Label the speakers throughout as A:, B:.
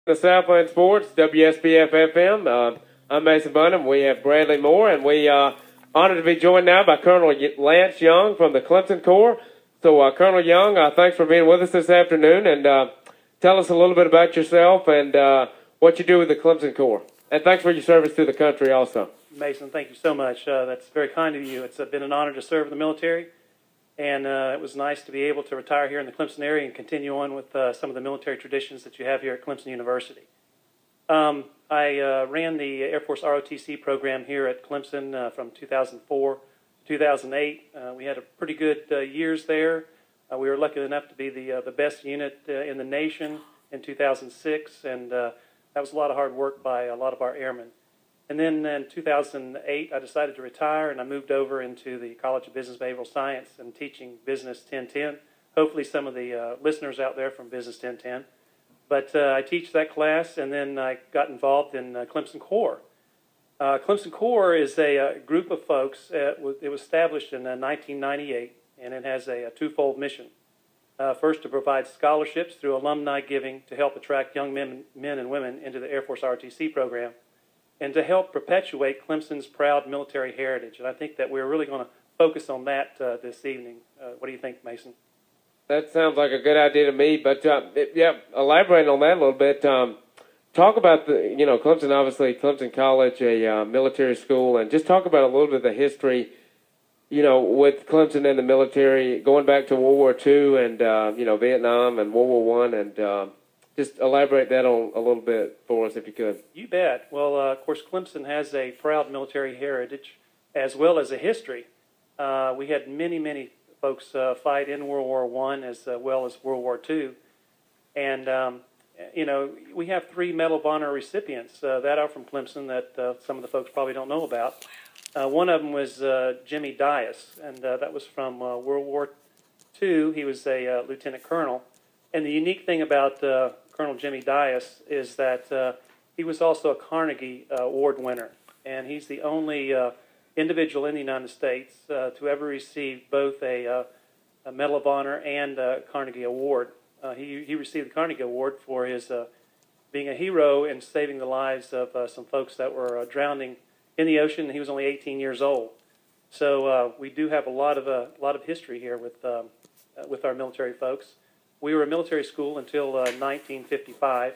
A: The Southland Sports, WSBF FM. I'm Mason Bunham. We have Bradley Moore, and we honored to be joined now by Colonel Lance Young from the Clemson Corps. So, Colonel Young, thanks for being with us this afternoon, and tell us a little bit about yourself and what you do with the Clemson Corps. And thanks for your service to the country also.
B: Mason, thank you so much. That's very kind of you. It's been an honor to serve in the military, and it was nice to be able to retire here in the Clemson area and continue on with some of the military traditions that you have here at Clemson University. I ran the Air Force ROTC program here at Clemson from 2004 to 2008. We had a pretty good years there. We were lucky enough to be the best unit in the nation in 2006, and that was a lot of hard work by a lot of our airmen. And then in 2008, I decided to retire, and I moved over into the College of Business Behavioral Science and teaching Business 1010. Hopefully some of the listeners out there from Business 1010. But I teach that class, and then I got involved in Clemson Corps. Clemson Corps is a group of folks. It was established in 1998, and it has a twofold mission. First, to provide scholarships through alumni giving to help attract young men and women into the Air Force ROTC program, and to help perpetuate Clemson's proud military heritage. And I think that we're really going to focus on that this evening. What do you think, Mason?
A: That sounds like a good idea to me, but elaborating on that a little bit, talk about Clemson, obviously, Clemson College, a military school, and just talk about a little bit of the history, with Clemson and the military, going back to World War II and, Vietnam and World War I, and just elaborate that on a little bit for us, if you could.
B: You bet. Well, of course, Clemson has a proud military heritage as well as a history. We had many folks fight in World War I as well as World War II. And, we have 3 Medal of Honor recipients that are from Clemson that some of the folks probably don't know about. One of them was Jimmy Dias, and that was from World War II. He was a lieutenant colonel. And the unique thing about Colonel Jimmy Dias is that he was also a Carnegie Award winner. And he's the only individual in the United States to ever receive both a Medal of Honor and a Carnegie Award. He received the Carnegie Award for his being a hero and saving the lives of some folks that were drowning in the ocean. He was only 18 years old. So we do have a lot of history here with our military folks. We were a military school until 1955,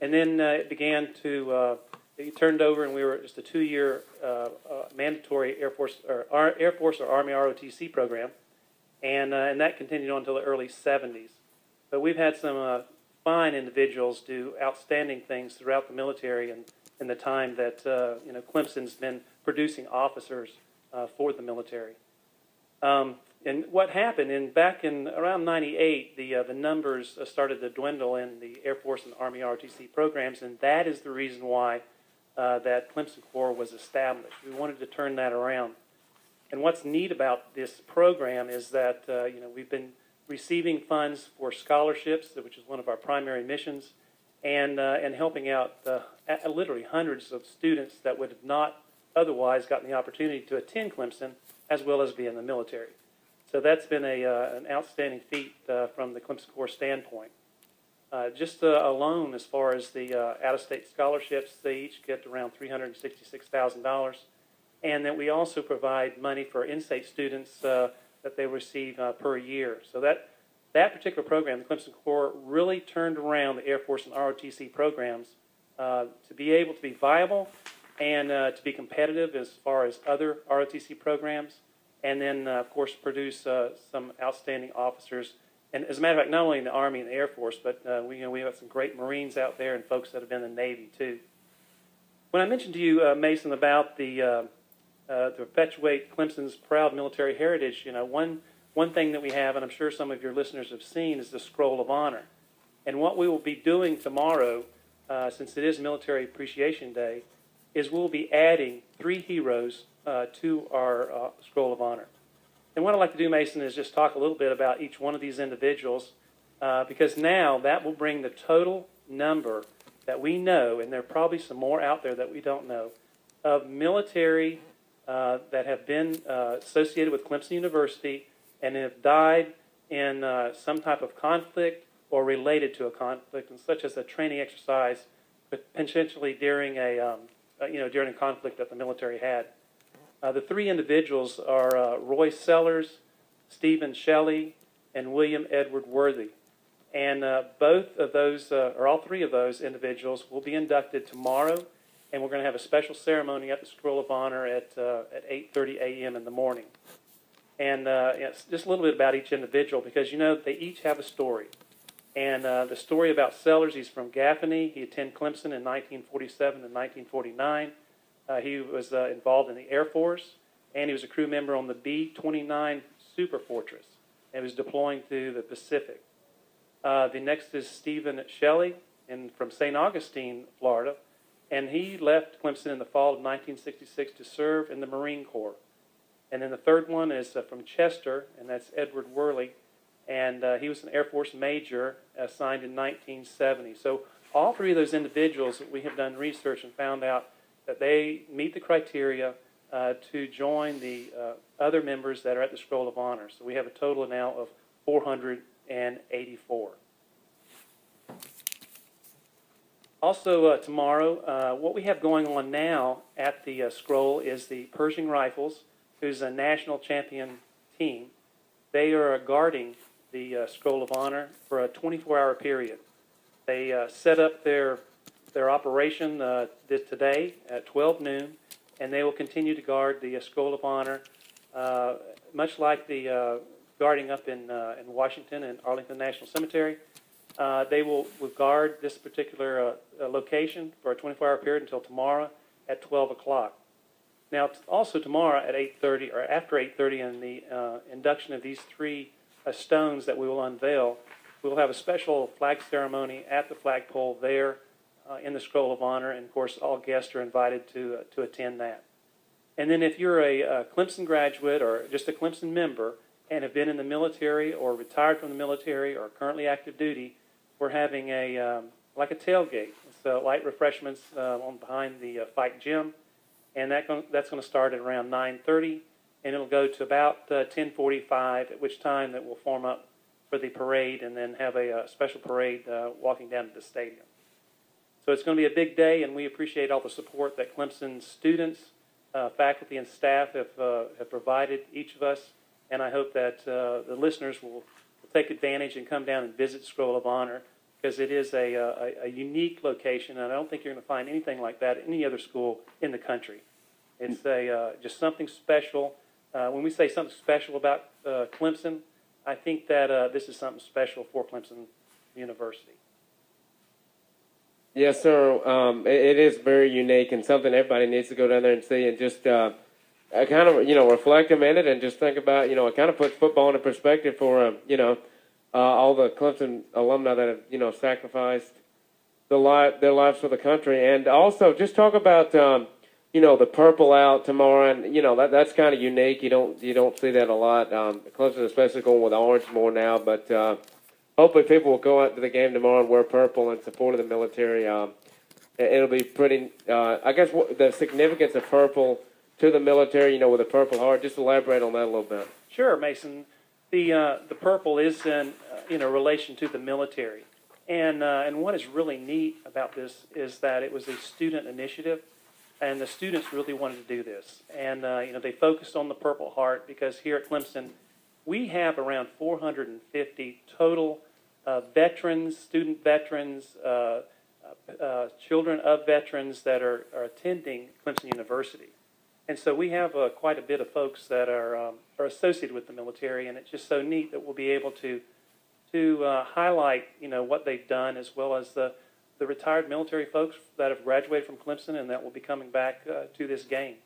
B: and then it began to it turned over, and we were just a 2-year mandatory Air Force or Army ROTC program, and that continued on until the early 70s. But we've had some fine individuals do outstanding things throughout the military, and in the time that Clemson's been producing officers for the military. And what happened, back in around 98, the numbers started to dwindle in the Air Force and Army ROTC programs, and that is the reason why that Clemson Corps was established. We wanted to turn that around. And what's neat about this program is that we've been receiving funds for scholarships, which is one of our primary missions, and helping out literally hundreds of students that would have not otherwise gotten the opportunity to attend Clemson as well as be in the military. So that's been an outstanding feat from the Clemson Corps standpoint. Just alone, as far as the out-of-state scholarships, they each get around $366,000, and that we also provide money for in-state students that they receive per year. So that particular program, the Clemson Corps, really turned around the Air Force and ROTC programs to be able to be viable and to be competitive as far as other ROTC programs. And then, of course, produce some outstanding officers. And as a matter of fact, not only in the Army and the Air Force, but we have some great Marines out there and folks that have been in the Navy, too. When I mentioned to you, Mason, about to perpetuate Clemson's proud military heritage, one thing that we have, and I'm sure some of your listeners have seen, is the Scroll of Honor. And what we will be doing tomorrow, since it is Military Appreciation Day, is we'll be adding 3 heroes to our Scroll of Honor. And what I'd like to do, Mason, is just talk a little bit about each one of these individuals, because now that will bring the total number that we know, and there are probably some more out there that we don't know, of military that have been associated with Clemson University and have died in some type of conflict or related to a conflict, and such as a training exercise, but potentially during during a conflict that the military had. The three individuals are Roy Sellers, Stephen Shelley, and William Edward Worthy. And both of those, or all three of those individuals, will be inducted tomorrow, and we're going to have a special ceremony at the Scroll of Honor at 8:30 a.m. in the morning. And just a little bit about each individual, because they each have a story. And the story about Sellers, he's from Gaffney. He attended Clemson in 1947 and 1949. He was involved in the Air Force, and he was a crew member on the B-29 Super Fortress, and was deploying to the Pacific. The next is Stephen Shelley, from St. Augustine, Florida, and he left Clemson in the fall of 1966 to serve in the Marine Corps. And then the third one is from Chester, and that's Edward Worley, and he was an Air Force major assigned in 1970. So all three of those individuals, we have done research and found out that they meet the criteria to join the other members that are at the Scroll of Honor. So we have a total now of 484. Also tomorrow, what we have going on now at the Scroll is the Pershing Rifles, who's a national champion team. They are guarding the Scroll of Honor for a 24-hour period. They set up their operation today at 12 noon, and they will continue to guard the Scroll of Honor, much like the guarding up in Washington and Arlington National Cemetery. They will guard this particular location for a 24-hour period until tomorrow at 12 o'clock. Now, also tomorrow at 8:30, or after 8:30, in the induction of these three stones that we will unveil, we will have a special flag ceremony at the flagpole there in the Scroll of Honor, and of course all guests are invited to attend that. And then if you're a Clemson graduate or just a Clemson member and have been in the military or retired from the military or currently active duty, we're having like a tailgate. So light refreshments behind the fight gym, and that's going to start at around 9:30, and it'll go to about 10:45, at which time that will form up for the parade, and then have a special parade walking down to the stadium. So it's going to be a big day, and we appreciate all the support that Clemson students, faculty, and staff have provided each of us, and I hope that the listeners will take advantage and come down and visit Scroll of Honor, because it is a unique location, and I don't think you're going to find anything like that at any other school in the country. It's just something special. When we say something special about Clemson, I think that this is something special for Clemson University.
A: Yes, sir. It is very unique and something everybody needs to go down there and see, and just kind of reflect a minute and just think about it kind of puts football into perspective for all the Clemson alumni that have sacrificed their lives for the country, and also just talk about the purple out tomorrow, and that's kind of unique. You don't see that a lot. Clemson especially going with orange more now, but hopefully people will go out to the game tomorrow and wear purple in support of the military. It'll be pretty. I guess the significance of purple to the military, with a Purple Heart. Just elaborate on that a little bit.
B: Sure, Mason. The purple is in relation to the military, and what is really neat about this is that it was a student initiative, and the students really wanted to do this, and they focused on the Purple Heart because here at Clemson we have around 450 total veterans, student veterans, children of veterans that are attending Clemson University. And so we have quite a bit of folks that are associated with the military, and it's just so neat that we'll be able to highlight what they've done, as well as the retired military folks that have graduated from Clemson and that will be coming back to this game.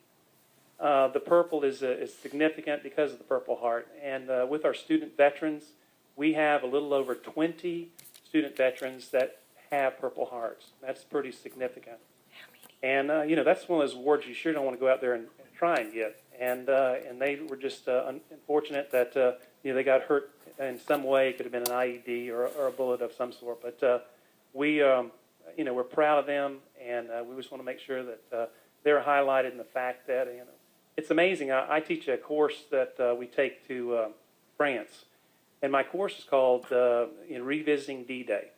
B: The purple is significant because of the Purple Heart, and with our student veterans, we have a little over 20 student veterans that have Purple Hearts. That's pretty significant. And that's one of those awards you sure don't want to go out there and try and get. And they were just unfortunate that they got hurt in some way. It could have been an IED or a bullet of some sort. But we're proud of them, and we just want to make sure that they're highlighted in the fact that it's amazing. I teach a course that we take to France, And my course is called Revisiting D-Day.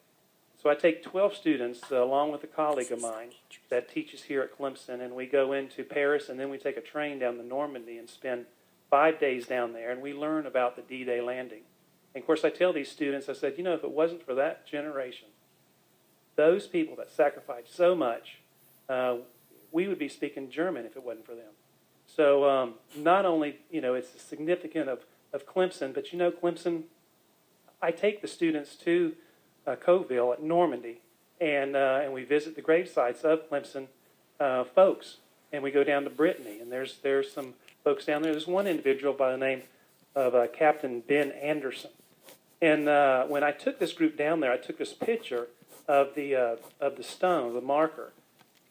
B: So I take 12 students along with a colleague of mine that teaches here at Clemson, and we go into Paris, and then we take a train down to Normandy and spend 5 days down there, and we learn about the D-Day landing. And of course, I tell these students, I said, you know, if it wasn't for that generation, those people that sacrificed so much, we would be speaking German if it wasn't for them. So not only, you know, it's significant of Clemson, but you know, Clemson, I take the students to Coville at Normandy, and we visit the grave sites of Clemson folks, and we go down to Brittany, and there's some folks down there. There's one individual by the name of Captain Ben Anderson, and when I took this group down there, I took this picture of the stone, the marker,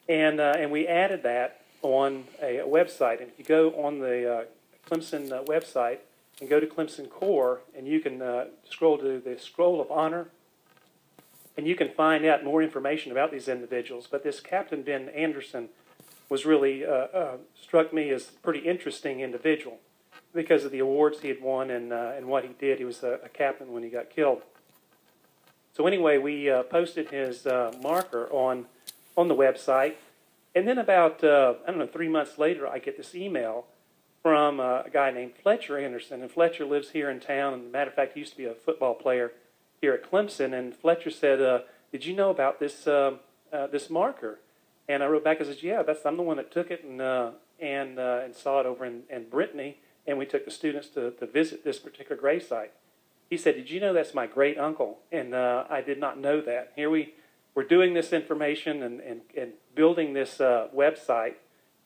B: and we added that on a website. And if you go on the Clemson website and go to Clemson Core, and you can scroll to the Scroll of Honor, and you can find out more information about these individuals. But this Captain Ben Anderson was really struck me as a pretty interesting individual because of the awards he had won and what he did. He was a captain when he got killed. So anyway, we posted his marker on the website. And then about, 3 months later, I get this email from a guy named Fletcher Anderson. And Fletcher lives here in town. And as a matter of fact, he used to be a football player here at Clemson. And Fletcher said, did you know about this this marker? And I wrote back and said, yeah, I'm the one that took it and saw it over in Brittany. And we took the students to visit this particular gravesite. He said, did you know that's my great uncle? And I did not know that. Here we're doing this information and building this website.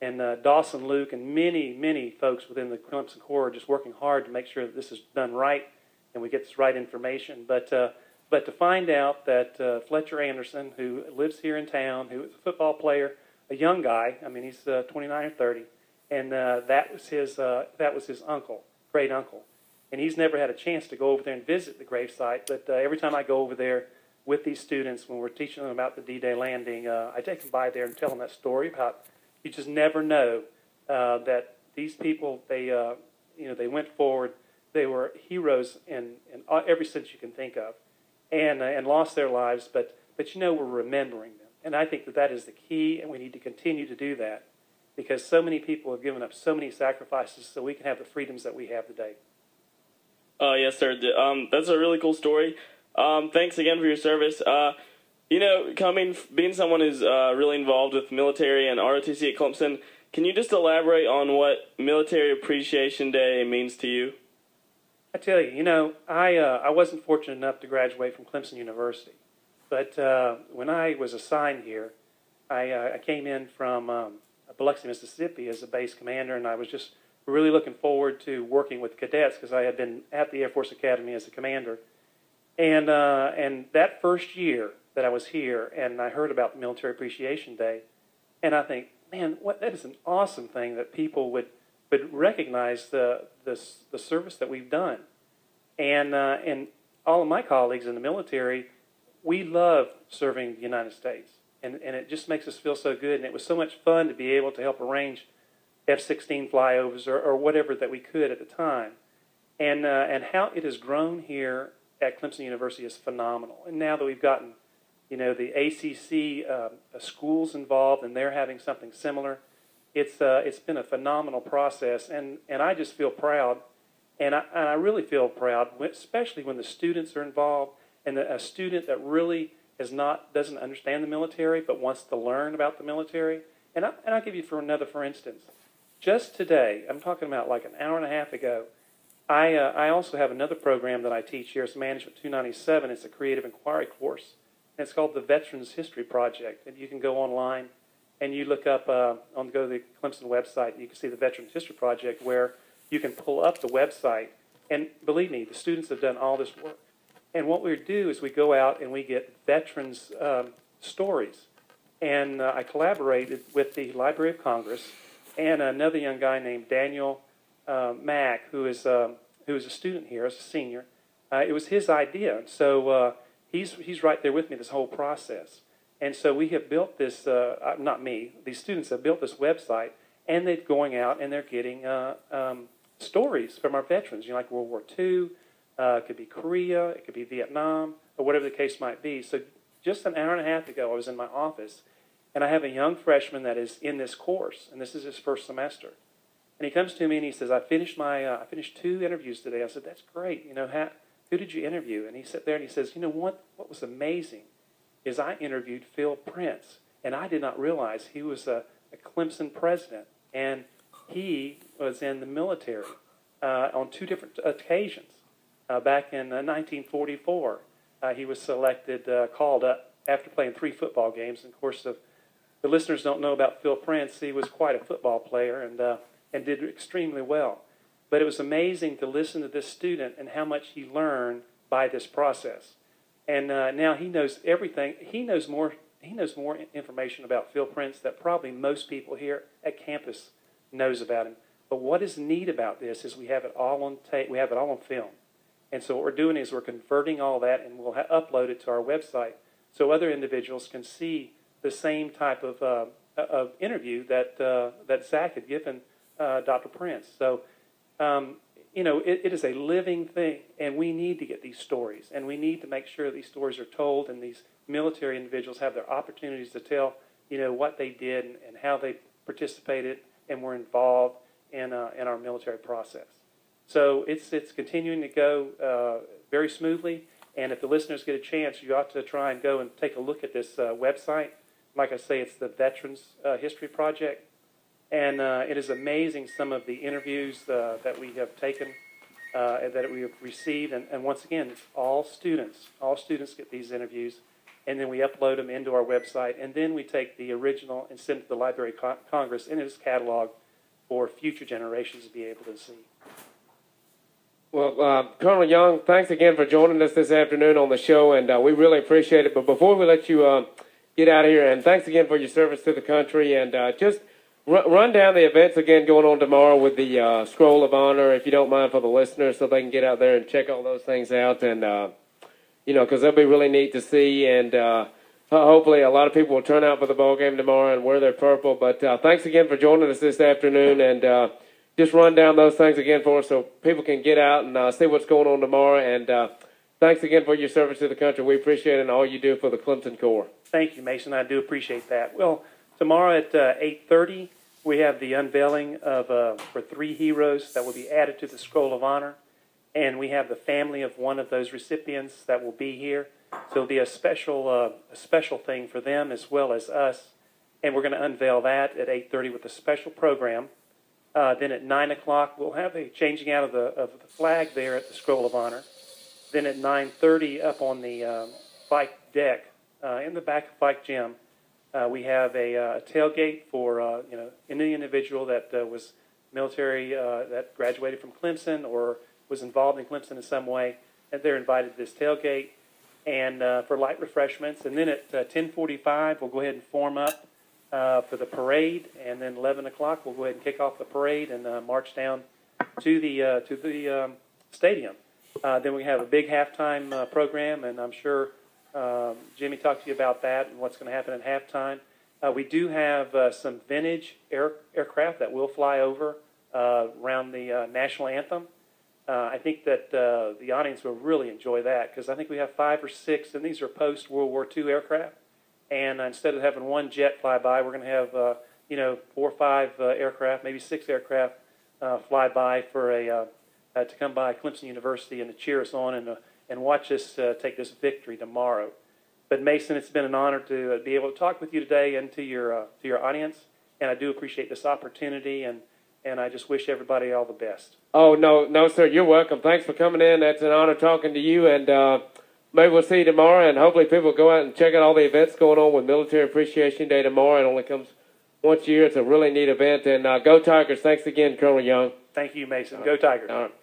B: And Dawson Luke and many folks within the Clemson Core are just working hard to make sure that this is done right and we get this right information. But to find out that Fletcher Anderson, who lives here in town, who is a football player, a young guy, I mean, he's 29 or 30, and that was his uncle, great uncle. And he's never had a chance to go over there and visit the gravesite, but every time I go over there with these students, when we're teaching them about the D-Day landing, I take them by there and tell them that story about you just never know that these people, they went forward. They were heroes in every sense you can think of, and lost their lives. But you know, we're remembering them, and I think that is the key, and we need to continue to do that because so many people have given up so many sacrifices so we can have the freedoms that we have today.
C: Yes, sir. That's a really cool story. Thanks again for your service. You know, being someone who's really involved with military and ROTC at Clemson, can you just elaborate on what Military Appreciation Day means to you?
B: I tell you, you know, I wasn't fortunate enough to graduate from Clemson University, but when I was assigned here, I came in from Biloxi, Mississippi as a base commander, and I was just really looking forward to working with cadets because I had been at the Air Force Academy as a commander. And that first year that I was here, and I heard about the Military Appreciation Day, and I think, man, that is an awesome thing that people would recognize the service that we've done. And all of my colleagues in the military, we love serving the United States, and it just makes us feel so good. And it was so much fun to be able to help arrange F-16 flyovers or whatever that we could at the time. And how it has grown here at Clemson University is phenomenal. And now that we've gotten, you know, the ACC schools involved, and they're having something similar, it's been a phenomenal process. And I just feel proud, and I really feel proud, especially when the students are involved, and a student that really doesn't understand the military but wants to learn about the military. And I'll give you for instance. Just today, I'm talking about like an hour and a half ago, I also have another program that I teach here. It's Management 297. It's a creative inquiry course. And it's called the Veterans History Project. And you can go online and you look up, go to the Clemson website, and you can see the Veterans History Project where you can pull up the website. And believe me, the students have done all this work. And what we do is we go out and we get veterans' stories. And I collaborated with the Library of Congress and another young guy named Daniel Mack, who is a student here, as a senior. It was his idea, so he's right there with me this whole process. And so we have built this, not me, these students have built this website, and they're going out and they're getting stories from our veterans, you know, like World War II, It could be Korea, it could be Vietnam, or whatever the case might be. So just an hour and a half ago, I was in my office, and I have a young freshman that is in this course, and this is his first semester. And he comes to me and he says, I finished 2 interviews today. I said, that's great. Who did you interview? And he sat there and he says, what was amazing is I interviewed Phil Prince, and I did not realize he was a Clemson president, and he was in the military on 2 different occasions. Back in 1944, he was called up after playing 3 football games. And of course, the listeners don't know about Phil Prince. He was quite a football player and did extremely well. But it was amazing to listen to this student and how much he learned by this process. And now he knows everything. He knows more information about Phil Prince that probably most people here at campus knows about him. But what is neat about this is we have it all on tape. We have it all on film. And so what we're doing is we're converting all that, and we'll upload it to our website so other individuals can see the same type of interview that Zach had given Dr. Prince. So, it is a living thing, and we need to get these stories, and we need to make sure these stories are told, and these military individuals have their opportunities to tell, what they did and how they participated and were involved in our military process. So it's continuing to go very smoothly, and if the listeners get a chance, you ought to try and go and take a look at this website. Like I say, it's the Veterans History Project, and it is amazing some of the interviews that we have taken, that we have received, and once again, it's all students. All students get these interviews, and then we upload them into our website, and then we take the original and send it to the Library of Congress in its catalog for future generations to be able to see.
A: Well, Colonel Young, thanks again for joining us this afternoon on the show, and we really appreciate it. But before we let you get out of here, and thanks again for your service to the country, and just run down the events again going on tomorrow with the Scroll of Honor, if you don't mind, for the listeners, so they can get out there and check all those things out, and, because they'll be really neat to see, and hopefully a lot of people will turn out for the ball game tomorrow and wear their purple. But thanks again for joining us this afternoon, and just run down those things again for us so people can get out and see what's going on tomorrow. And thanks again for your service to the country. We appreciate it and all you do for the Clemson Corps.
B: Thank you, Mason. I do appreciate that. Well, tomorrow at 8:30, we have the unveiling of for 3 heroes that will be added to the Scroll of Honor. And we have the family of one of those recipients that will be here. So it'll be a special thing for them as well as us. And we're going to unveil that at 8:30 with a special program. Then at 9 o'clock, we'll have a changing out of the flag there at the Scroll of Honor. Then at 9:30, up on the bike deck in the back of Bike Gym, we have a tailgate for any individual that was military that graduated from Clemson or was involved in Clemson in some way, and they're invited to this tailgate and for light refreshments. And then at 10:45, we'll go ahead and form up for the parade, and then 11 o'clock we'll go ahead and kick off the parade and march down to the stadium. Then we have a big halftime program, and I'm sure Jimmy talked to you about that and what's going to happen at halftime. We do have some vintage aircraft that will fly over around the national anthem. I think that the audience will really enjoy that because I think we have 5 or 6, and these are post-World War II aircraft. And instead of having one jet fly by, we're going to have 4 or 5 aircraft, maybe 6 aircraft fly by for to come by Clemson University and to cheer us on and watch us take this victory tomorrow. But Mason, it's been an honor to be able to talk with you today and to your audience, and I do appreciate this opportunity, and I just wish everybody all the best.
A: Oh, no, sir, you're welcome. Thanks for coming in. That's an honor talking to you, and maybe we'll see you tomorrow, and hopefully people go out and check out all the events going on with Military Appreciation Day tomorrow. It only comes once a year. It's a really neat event, and go Tigers. Thanks again, Colonel Young.
B: Thank you, Mason. Go Tigers.
A: All right.